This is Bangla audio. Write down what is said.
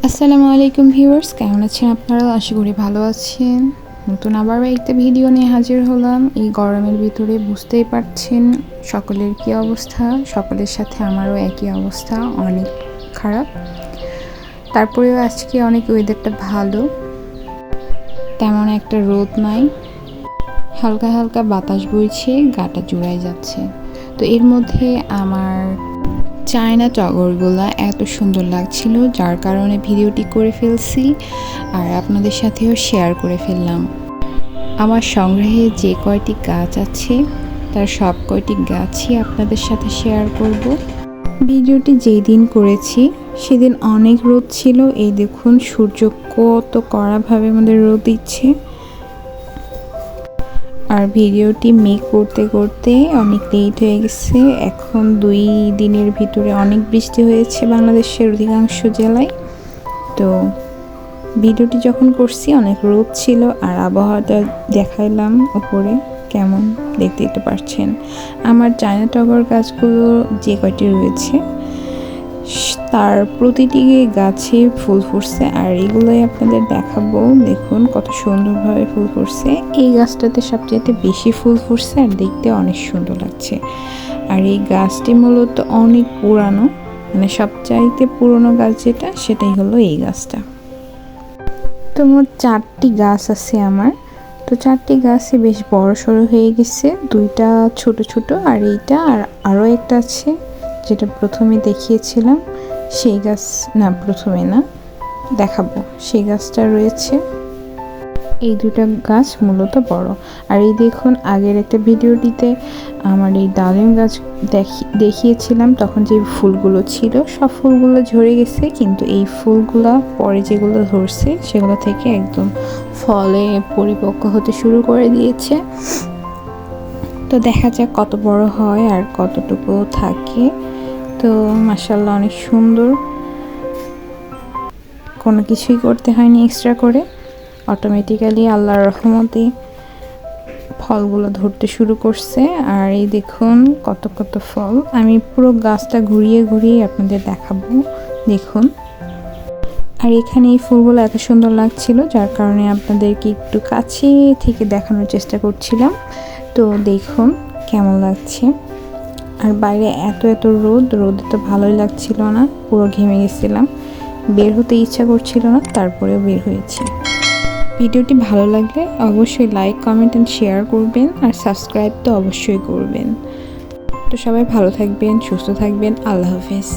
আসসালামু আলাইকুম ভিউয়ার্স, কেমন আছেন আপনারা? আশা করি ভালো আছেন। নতুন আবার একটা ভিডিও নিয়ে হাজির হলাম। এই গরমের ভিতরে বুঝতেই পারছেন সকলের কী অবস্থা। সকলের সাথে আমারও একই অবস্থা, অনেক খারাপ। তারপরেও আজকে অনেক ওয়েদারটা ভালো, তেমন একটা রোদ নাই, হালকা হালকা বাতাস বইছে, গাটা জুড়াই যাচ্ছে। তো এর মধ্যে আমার চায়না টগরগুলা এত সুন্দর লাগছিল, যার কারণে ভিডিওটি করে ফেলছি আর আপনাদের সাথেও শেয়ার করে ফেললাম। আমার সংগ্রহে যে কয়টি গাছ আছে তার সব কয়টি গাছই আপনাদের সাথে শেয়ার করব। ভিডিওটি যেই দিন করেছি সেদিন অনেক রোদ ছিল। এই দেখুন সূর্য কত কড়াভাবে আমাদের রোদ দিচ্ছে। আর ভিডিওটি মেক করতে করতে অনেক লেট হয়ে গেছে। এখন 2 দিনের ভিতরে অনেক বৃষ্টি হয়েছে বাংলাদেশের অধিকাংশ জেলায়। তো ভিডিওটি যখন করছি অনেক রোদ ছিল আর আবহাওয়াটা দেখাইলাম উপরে কেমন দেখতে পারছেন। আমার চায়না টগর গাছগুলো যে কয়টি রয়েছে তার প্রতিটি গাছে ফুল ফুটছে আর এগুলোই আপনাদের দেখাবো। দেখুন কত সুন্দরভাবে ফুল ফুটছে। এই গাছটাতে সবচেয়ে বেশি ফুল ফুটছে আর দেখতে অনেক সুন্দর লাগছে। আর এই গাছটি মূলত অনেক পুরানো, মানে সবচাইতে পুরনো গাছ যেটা সেটাই হলো এই গাছটা। তো মোট 4টি গাছ আছে আমার। তো 4টি গাছই বেশ বড় সড়ো হয়ে গেছে, 2টা ছোট ছোট আর এইটা, আর আরও একটা আছে যেটা প্রথমে দেখিয়েছিলাম সেই গাছ, না প্রথমে না দেখাবো, সেই গাছটা রয়েছে। এই 2টা গাছ মূলত বড়। আর এই দেখুন আগের একটা ভিডিওটিতে আমার এই ডালিম গাছ দেখিয়েছিলাম, তখন যে ফুলগুলো ছিল সব ফুলগুলো ঝরে গেছে, কিন্তু এই ফুলগুলো পরে যেগুলো ধরছে সেগুলো থেকে একদম ফলে পরিপক্ক হতে শুরু করে দিয়েছে। তো দেখা যাক কত বড় হয় আর কতটুকু থাকে। তো মাশাআল্লাহ অনেক সুন্দর, কোনো কিছুই করতে হয়নি এক্সট্রা করে, অটোমেটিক্যালি আল্লাহর রহমতে ফলগুলো ধরতে শুরু করছে। আর এই দেখুন কত কত ফল। আমি পুরো গাছটা ঘুরিয়ে ঘুরিয়ে আপনাদের দেখাবো, দেখুন। আর এখানে এই ফুলগুলো এত সুন্দর লাগছিল যার কারণে আপনাদেরকে একটু কাছে থেকে দেখানোর চেষ্টা করছিলাম। তো দেখুন কেমন লাগছে। আর বাইরে এত রোদে তো ভালোই লাগছিল না, পুরো ঘেমে গেছিলাম, বের হতে ইচ্ছা করছিল না, তারপরেও বের হয়েছি। ভিডিওটি ভালো লাগলে অবশ্যই লাইক, কমেন্ট অ্যান্ড শেয়ার করবেন আর সাবস্ক্রাইব তো অবশ্যই করবেন। তো সবাই ভালো থাকবেন, সুস্থ থাকবেন। আল্লাহ হাফেজ।